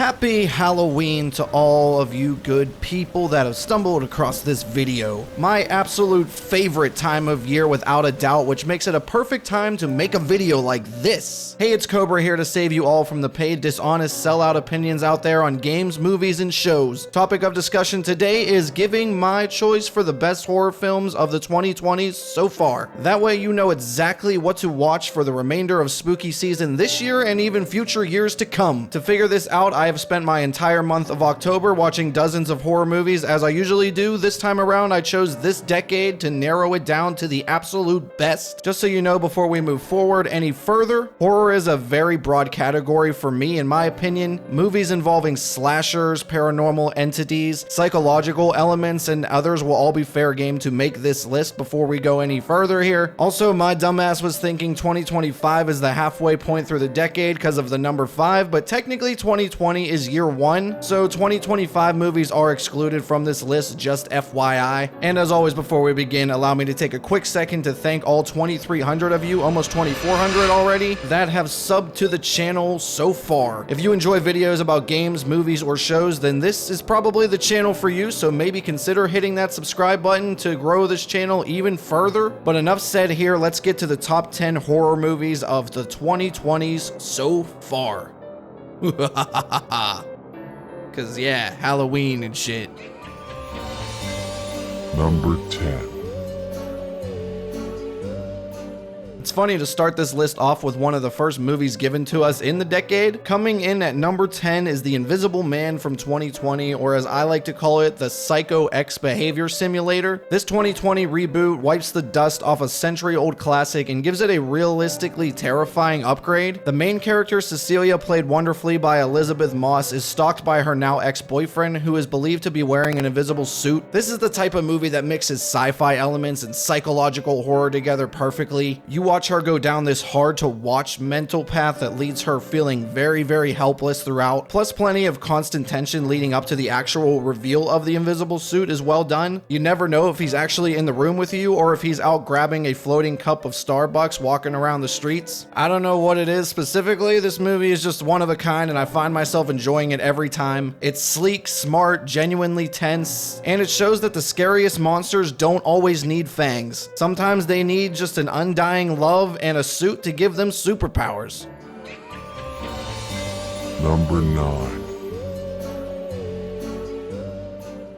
Happy Halloween to all of you good people that have stumbled across this video. My absolute favorite time of year without a doubt, which makes it a perfect time to make a video like this. Hey, it's Cobra here to save you all from the paid, dishonest, sellout opinions out there on games, movies, and shows. Topic of discussion today is giving my choice for the best horror films of the 2020s so far. That way you know exactly what to watch for the remainder of spooky season this year and even future years to come. To figure this out, I have spent my entire month of October watching dozens of horror movies as I usually do. This time around, I chose this decade to narrow it down to the absolute best. Just so you know, before we move forward any further, horror is a very broad category for me, in my opinion. Movies involving slashers, paranormal entities, psychological elements, and others will all be fair game to make this list before we go any further here. Also, my dumbass was thinking 2025 is the halfway point through the decade because of the number 5, but technically 2020 is year 1, so 2025 movies are excluded from this list, just FYI. And as always, before we begin, allow me to take a quick second to thank all 2,300 of you, almost 2,400 already, that have subbed to the channel so far. If you enjoy videos about games, movies, or shows, then this is probably the channel for you, so maybe consider hitting that subscribe button to grow this channel even further. But enough said here, let's get to the top 10 horror movies of the 2020s so far. Cause yeah, Halloween and shit. Number 10. It's funny to start this list off with one of the first movies given to us in the decade. Coming in at number 10 is The Invisible Man from 2020, or as I like to call it, the Psycho X Behavior Simulator. This 2020 reboot wipes the dust off a century-old classic and gives it a realistically terrifying upgrade. The main character, Cecilia, played wonderfully by Elizabeth Moss, is stalked by her now ex-boyfriend, who is believed to be wearing an invisible suit. This is the type of movie that mixes sci-fi elements and psychological horror together perfectly. You watch her go down this hard to watch mental path that leads her feeling very, very helpless throughout, plus plenty of constant tension leading up to the actual reveal of the invisible suit is well done. You never know if he's actually in the room with you or if he's out grabbing a floating cup of Starbucks walking around the streets. I don't know what it is specifically. This movie is just one of a kind and I find myself enjoying it every time. It's sleek, smart, genuinely tense, and it shows that the scariest monsters don't always need fangs. Sometimes they need just an undying love and a suit to give them superpowers. Number 9.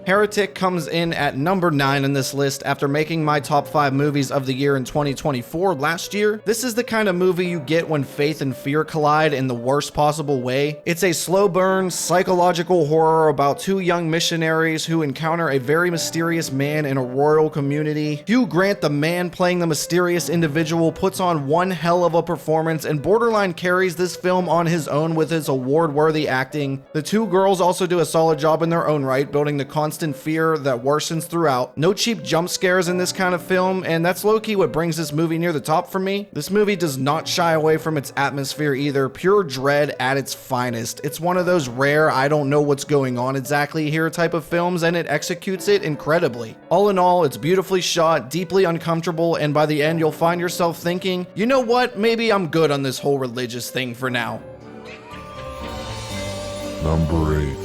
Heretic comes in at number 9 in this list after making my top 5 movies of the year in 2024 last year. This is the kind of movie you get when faith and fear collide in the worst possible way. It's a slow burn, psychological horror about 2 young missionaries who encounter a very mysterious man in a rural community. Hugh Grant, the man playing the mysterious individual, puts on one hell of a performance and borderline carries this film on his own with his award-worthy acting. The 2 girls also do a solid job in their own right, building the constant fear that worsens throughout. No cheap jump scares in this kind of film, and that's low-key what brings this movie near the top for me. This movie does not shy away from its atmosphere either, pure dread at its finest. It's one of those rare, I don't know what's going on exactly here type of films, and it executes it incredibly. All in all, it's beautifully shot, deeply uncomfortable, and by the end you'll find yourself thinking, you know what, maybe I'm good on this whole religious thing for now. Number 8.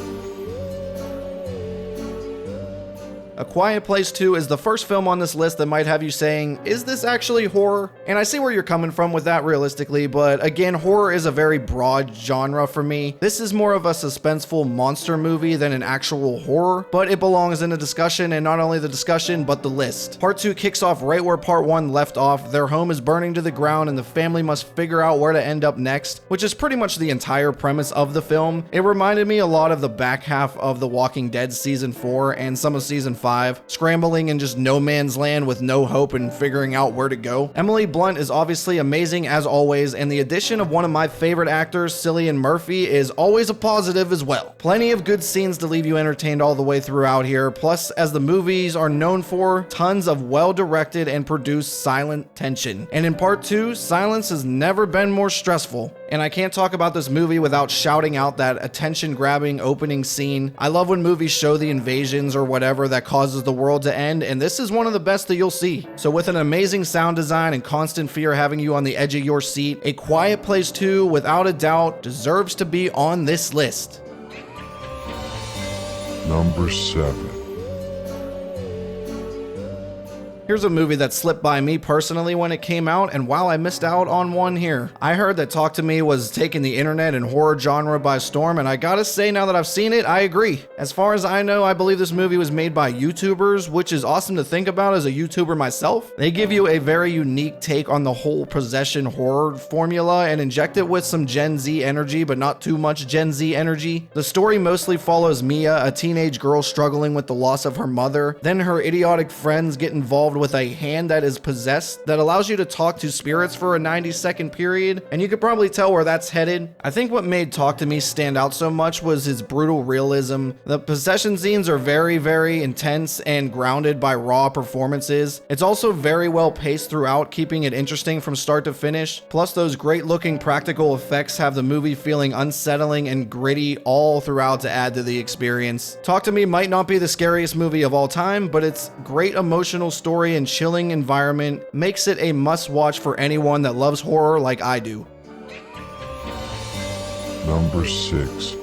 A Quiet Place 2 is the first film on this list that might have you saying, is this actually horror? And I see where you're coming from with that realistically, but again, horror is a very broad genre for me. This is more of a suspenseful monster movie than an actual horror, but it belongs in the discussion, and not only the discussion, but the list. Part 2 kicks off right where Part 1 left off. Their home is burning to the ground and the family must figure out where to end up next, which is pretty much the entire premise of the film. It reminded me a lot of the back half of The Walking Dead Season 4 and some of Season 5, scrambling in just no man's land with no hope and figuring out where to go. Emily Blunt is obviously amazing as always, and the addition of one of my favorite actors, Cillian Murphy, is always a positive as well. Plenty of good scenes to leave you entertained all the way throughout here, plus, as the movies are known for, tons of well-directed and produced silent tension. And in Part 2, silence has never been more stressful. And I can't talk about this movie without shouting out that attention-grabbing opening scene. I love when movies show the invasions or whatever that causes the world to end, and this is one of the best that you'll see. So with an amazing sound design and constant fear having you on the edge of your seat, A Quiet Place 2, without a doubt, deserves to be on this list. Number 7. Here's a movie that slipped by me personally when it came out, and while I missed out on one here. I heard that Talk to Me was taking the internet and horror genre by storm, and I gotta say, now that I've seen it, I agree. As far as I know, I believe this movie was made by YouTubers, which is awesome to think about as a YouTuber myself. They give you a very unique take on the whole possession horror formula and inject it with some Gen Z energy, but not too much Gen Z energy. The story mostly follows Mia, a teenage girl struggling with the loss of her mother. Then her idiotic friends get involved with a hand that is possessed that allows you to talk to spirits for a 90-second period, and you could probably tell where that's headed. I think what made Talk to Me stand out so much was his brutal realism. The possession scenes are very intense and grounded by raw performances. It's also very well paced throughout, keeping it interesting from start to finish. Plus, those great looking practical effects have the movie feeling unsettling and gritty all throughout to add to the experience. Talk to Me might not be the scariest movie of all time, but its great emotional story and chilling environment makes it a must-watch for anyone that loves horror like I do. Number 6.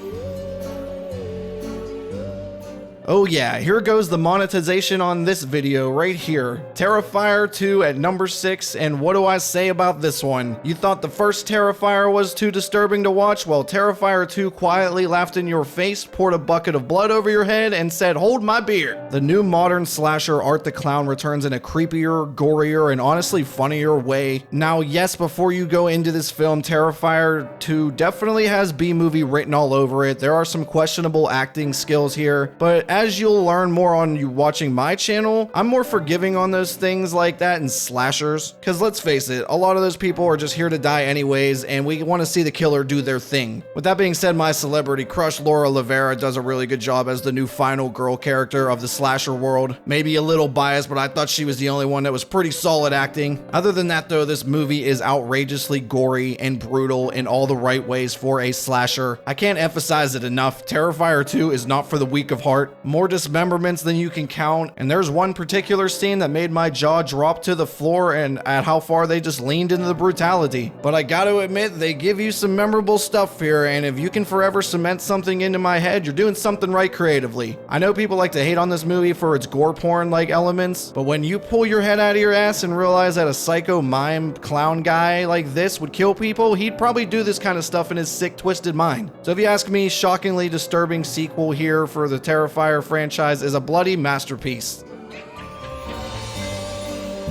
Oh yeah, here goes the monetization on this video right here. Terrifier 2 at number 6, and what do I say about this one? You thought the first Terrifier was too disturbing to watch? Well, Terrifier 2 quietly laughed in your face, poured a bucket of blood over your head, and said, "Hold my beer." The new modern slasher Art the Clown returns in a creepier, gorier, and honestly funnier way. Now, yes, before you go into this film, Terrifier 2 definitely has B-movie written all over it. There are some questionable acting skills here, but as you'll learn more on you watching my channel, I'm more forgiving on those things like that in slashers. Cause let's face it, a lot of those people are just here to die anyways, and we want to see the killer do their thing. With that being said, my celebrity crush Laura Rivera does a really good job as the new final girl character of the slasher world. Maybe a little biased, but I thought she was the only one that was pretty solid acting. Other than that though, this movie is outrageously gory and brutal in all the right ways for a slasher. I can't emphasize it enough. Terrifier 2 is not for the weak of heart. More dismemberments than you can count, and there's one particular scene that made my jaw drop to the floor and at how far they just leaned into the brutality. But I gotta admit, they give you some memorable stuff here, and if you can forever cement something into my head, you're doing something right creatively. I know people like to hate on this movie for its gore porn like elements, but when you pull your head out of your ass and realize that a psycho mime clown guy like this would kill people, he'd probably do this kind of stuff in his sick, twisted mind. So if you ask me, shockingly disturbing sequel here for the Terrifier franchise is a bloody masterpiece.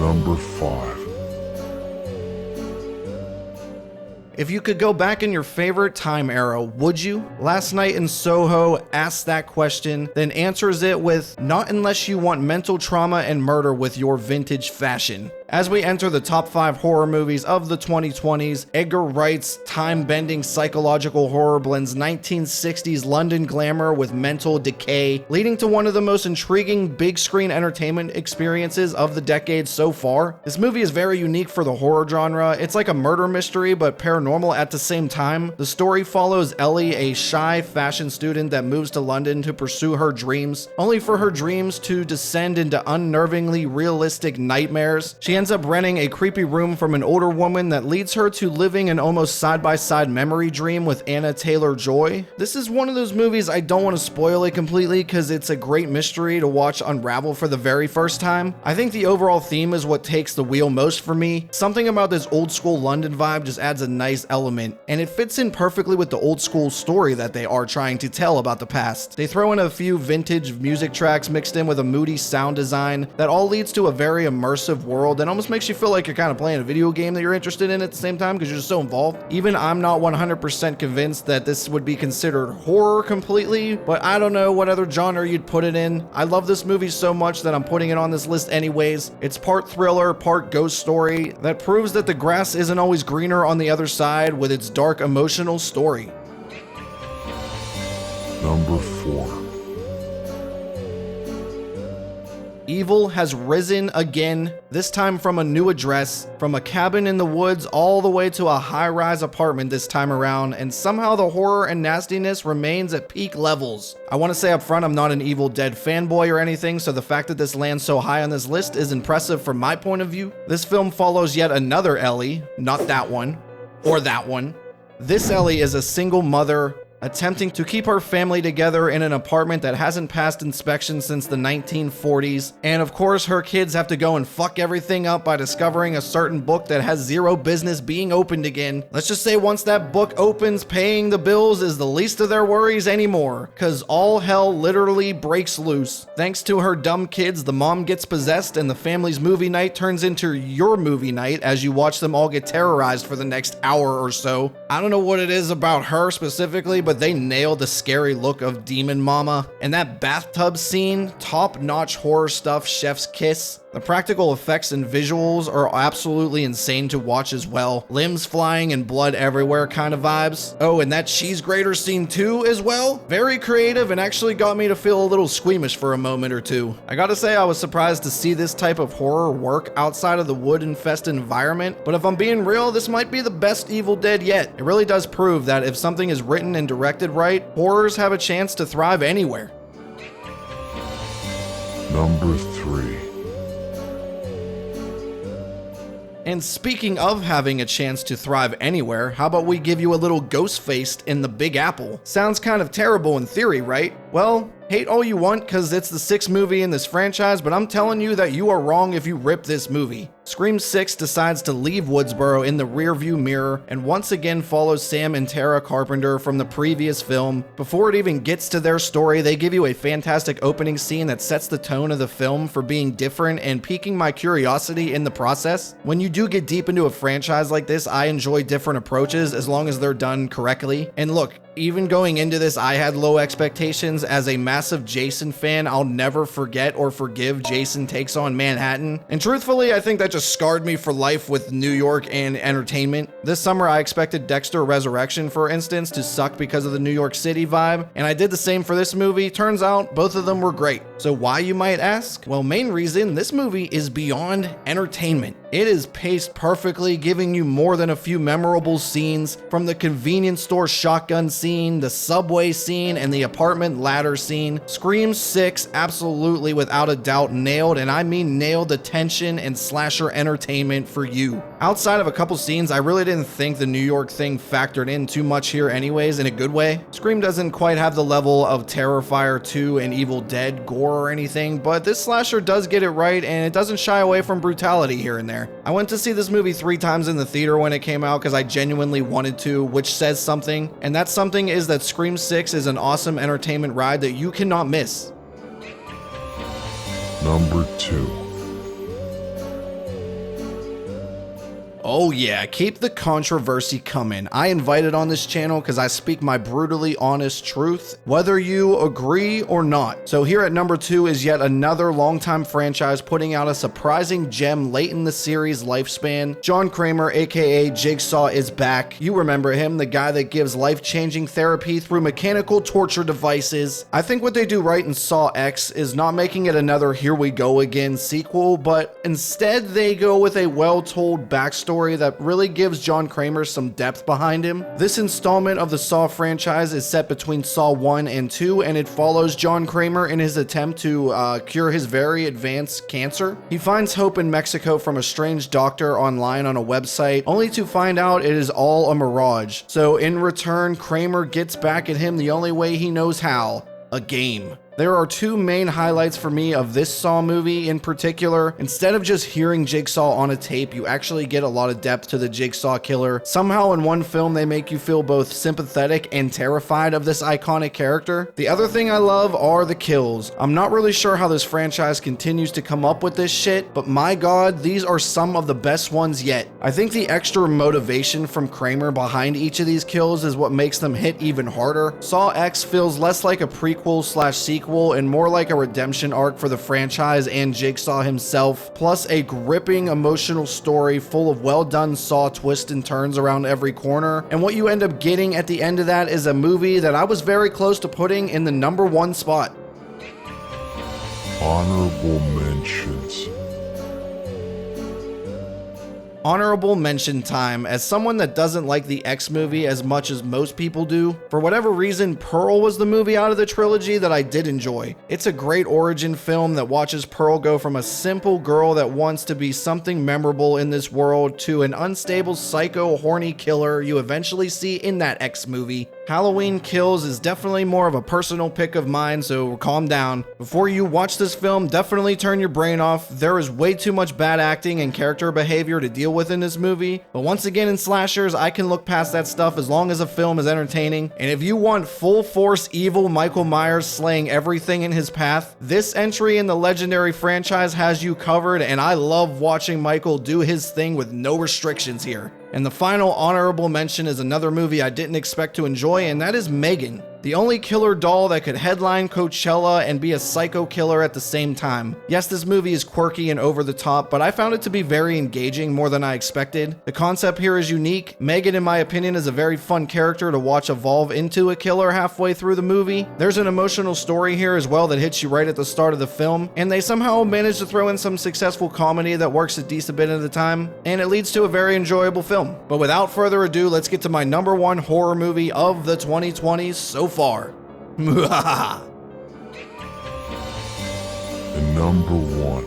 Number 5. If you could go back in your favorite time era, would you? Last Night in Soho asks that question, then answers it with, not unless you want mental trauma and murder with your vintage fashion. As we enter the top 5 horror movies of the 2020s, Edgar Wright's time-bending psychological horror blends 1960s London glamour with mental decay, leading to one of the most intriguing big-screen entertainment experiences of the decade so far. This movie is very unique for the horror genre. It's like a murder mystery, but paranormal at the same time. The story follows Ellie, a shy fashion student that moves to London to pursue her dreams, only for her dreams to descend into unnervingly realistic nightmares. She ends up renting a creepy room from an older woman that leads her to living an almost side-by-side memory dream with Anna Taylor-Joy. This is one of those movies I don't want to spoil it completely because it's a great mystery to watch unravel for the very first time. I think the overall theme is what takes the wheel most for me. Something about this old school London vibe just adds a nice element, and it fits in perfectly with the old school story that they are trying to tell about the past. They throw in a few vintage music tracks mixed in with a moody sound design that all leads to a very immersive world that almost makes you feel like you're kind of playing a video game that you're interested in at the same time because you're just so involved. Even I'm not 100% convinced that this would be considered horror completely, but I don't know what other genre you'd put it in. I love this movie so much that I'm putting it on this list anyways. It's part thriller, part ghost story that proves that the grass isn't always greener on the other side with its dark emotional story. Number 4. Evil has risen again, this time from a new address, from a cabin in the woods all the way to a high-rise apartment this time around, and somehow the horror and nastiness remains at peak levels. I want to say up front I'm not an Evil Dead fanboy or anything, so the fact that this lands so high on this list is impressive from my point of view. This film follows yet another Ellie, not that one, or that one. This Ellie is a single mother, attempting to keep her family together in an apartment that hasn't passed inspection since the 1940s. And of course, her kids have to go and fuck everything up by discovering a certain book that has zero business being opened again. Let's just say once that book opens, paying the bills is the least of their worries anymore, cause all hell literally breaks loose. Thanks to her dumb kids, the mom gets possessed and the family's movie night turns into your movie night as you watch them all get terrorized for the next hour or so. I don't know what it is about her specifically, but they nailed the scary look of Demon Mama. And that bathtub scene, top-notch horror stuff, chef's kiss. The practical effects and visuals are absolutely insane to watch as well. Limbs flying and blood everywhere kind of vibes. Oh, and that cheese grater scene too as well. Very creative and actually got me to feel a little squeamish for a moment or two. I gotta say I was surprised to see this type of horror work outside of the wood-infested environment, but if I'm being real, this might be the best Evil Dead yet. It really does prove that if something is written and directed right, horrors have a chance to thrive anywhere. Number 3. And speaking of having a chance to thrive anywhere, how about we give you a little Ghostfaced in the Big Apple? Sounds kind of terrible in theory, right? Well, hate all you want because it's the 6th movie in this franchise, but I'm telling you that you are wrong if you rip this movie. Scream 6 decides to leave Woodsboro in the rearview mirror and once again follows Sam and Tara Carpenter from the previous film. Before it even gets to their story, they give you a fantastic opening scene that sets the tone of the film for being different and piquing my curiosity in the process. When you do get deep into a franchise like this, I enjoy different approaches as long as they're done correctly. And look, even going into this, I had low expectations. As a massive Jason fan, I'll never forget or forgive Jason Takes on Manhattan. And truthfully, I think that just scarred me for life with New York and entertainment. This summer, I expected Dexter Resurrection, for instance, to suck because of the New York City vibe, and I did the same for this movie. Turns out, both of them were great. So why, you might ask? Well, main reason, this movie is beyond entertainment. It is paced perfectly, giving you more than a few memorable scenes, from the convenience store shotgun scene, the subway scene, and the apartment ladder scene. Scream 6 absolutely, without a doubt, nailed, and I mean nailed, the tension and slasher entertainment for you. Outside of a couple scenes, I really didn't think the New York thing factored in too much here anyways, in a good way. Scream doesn't quite have the level of Terrifier 2 and Evil Dead gore or anything, but this slasher does get it right, and it doesn't shy away from brutality here and there. I went to see this movie 3 times in the theater when it came out because I genuinely wanted to, which says something, and that something is that Scream 6 is an awesome entertainment ride that you cannot miss. Number 2. Oh yeah, keep the controversy coming. I invited on this channel because I speak my brutally honest truth, whether you agree or not. So here at number 2 is yet another longtime franchise putting out a surprising gem late in the series lifespan. John Kramer, aka Jigsaw, is back. You remember him, the guy that gives life-changing therapy through mechanical torture devices. I think what they do right in Saw X is not making it another Here We Go Again sequel, but instead they go with a well-told backstory that really gives John Kramer some depth behind him. This installment of the Saw franchise is set between Saw 1 and 2, and it follows John Kramer in his attempt to cure his very advanced cancer. He finds hope in Mexico from a strange doctor online on a website, only to find out it is all a mirage. So in return, Kramer gets back at him the only way he knows how: a game. There are 2 main highlights for me of this Saw movie in particular. Instead of just hearing Jigsaw on a tape, you actually get a lot of depth to the Jigsaw killer. Somehow in one film, they make you feel both sympathetic and terrified of this iconic character. The other thing I love are the kills. I'm not really sure how this franchise continues to come up with this shit, but my god, these are some of the best ones yet. I think the extra motivation from Kramer behind each of these kills is what makes them hit even harder. Saw X feels less like a prequel/sequel and more like a redemption arc for the franchise and Jigsaw himself, plus a gripping emotional story full of well done Saw twists and turns around every corner. And what you end up getting at the end of that is a movie that I was very close to putting in the number 1 spot. Honorable mentions. Honorable mention time. As someone that doesn't like the X movie as much as most people do, for whatever reason, Pearl was the movie out of the trilogy that I did enjoy. It's a great origin film that watches Pearl go from a simple girl that wants to be something memorable in this world to an unstable, psycho, horny killer you eventually see in that X movie. Halloween Kills is definitely more of a personal pick of mine, so calm down. Before you watch this film, definitely turn your brain off. There is way too much bad acting and character behavior to deal with in this movie, but once again in slashers, I can look past that stuff as long as a film is entertaining. And if you want full force evil Michael Myers slaying everything in his path, this entry in the legendary franchise has you covered, and I love watching Michael do his thing with no restrictions here. And the final honorable mention is another movie I didn't expect to enjoy, and that is Megan. The only killer doll that could headline Coachella and be a psycho killer at the same time. Yes, this movie is quirky and over the top, but I found it to be very engaging, more than I expected. The concept here is unique. Megan, in my opinion, is a very fun character to watch evolve into a killer halfway through the movie. There's an emotional story here as well that hits you right at the start of the film, and they somehow managed to throw in some successful comedy that works a decent bit of the time, and it leads to a very enjoyable film. But without further ado, let's get to my number one horror movie of the 2020s so far. And number 1.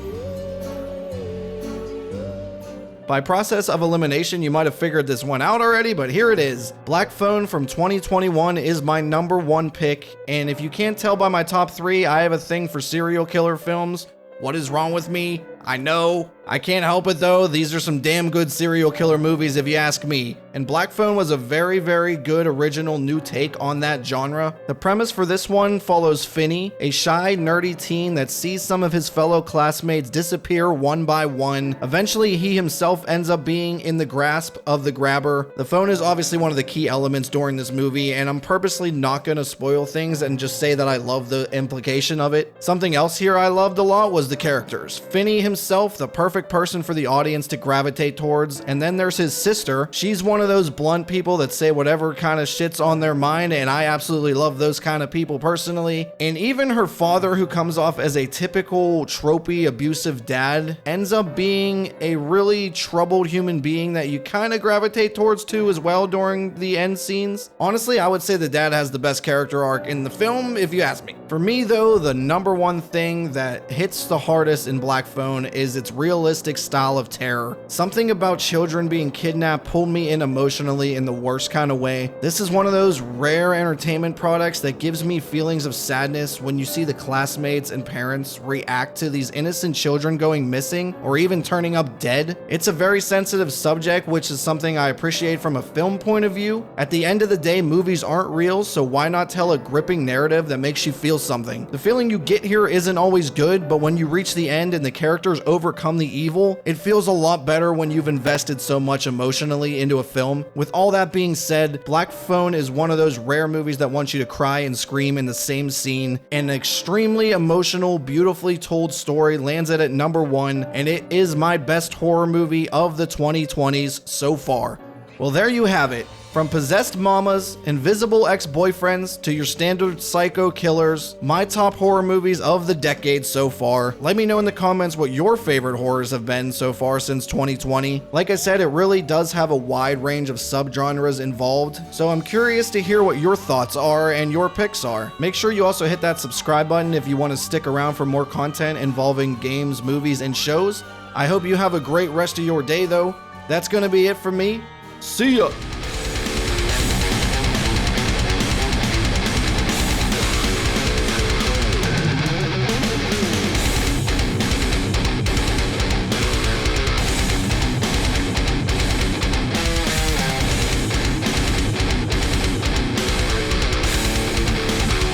By process of elimination, you might have figured this one out already, but here it is. Black Phone from 2021 is my number one pick, and if you can't tell by my top 3, I have a thing for serial killer films. What is wrong with me? I know. I can't help it though. These are some damn good serial killer movies if you ask me. And Black Phone was a very, very good original new take on that genre. The premise for this one follows Finney, a shy, nerdy teen that sees some of his fellow classmates disappear one by one. Eventually, he himself ends up being in the grasp of the grabber. The phone is obviously one of the key elements during this movie, and I'm purposely not gonna spoil things and just say that I love the implication of it. Something else here I loved a lot was the characters. Finney himself, the perfect person for the audience to gravitate towards, and then there's his sister. She's one of those blunt people that say whatever kind of shit's on their mind, and I absolutely love those kind of people personally. And even her father, who comes off as a typical tropey abusive dad, ends up being a really troubled human being that you kind of gravitate towards too as well during the end scenes. Honestly, I would say the dad has the best character arc in the film if you ask me. For me though, the number one thing that hits the hardest in Black Phone is its realistic style of terror. Something about children being kidnapped pulled me in emotionally in the worst kind of way. This is one of those rare entertainment products that gives me feelings of sadness when you see the classmates and parents react to these innocent children going missing or even turning up dead. It's a very sensitive subject, which is something I appreciate from a film point of view. At the end of the day, movies aren't real, so why not tell a gripping narrative that makes you feel something? The feeling you get here isn't always good, but when you reach the end and the characters overcome the evil, it feels a lot better when you've invested so much emotionally into a film. With all that being said, Black Phone is one of those rare movies that wants you to cry and scream in the same scene. An extremely emotional, beautifully told story lands it at number 1, and it is my best horror movie of the 2020s so far. Well, there you have it. From possessed mamas, invisible ex-boyfriends, to your standard psycho killers, my top horror movies of the decade so far. Let me know in the comments what your favorite horrors have been so far since 2020. Like I said, it really does have a wide range of subgenres involved, so I'm curious to hear what your thoughts are and your picks are. Make sure you also hit that subscribe button if you want to stick around for more content involving games, movies, and shows. I hope you have a great rest of your day though. That's gonna be it for me. See ya!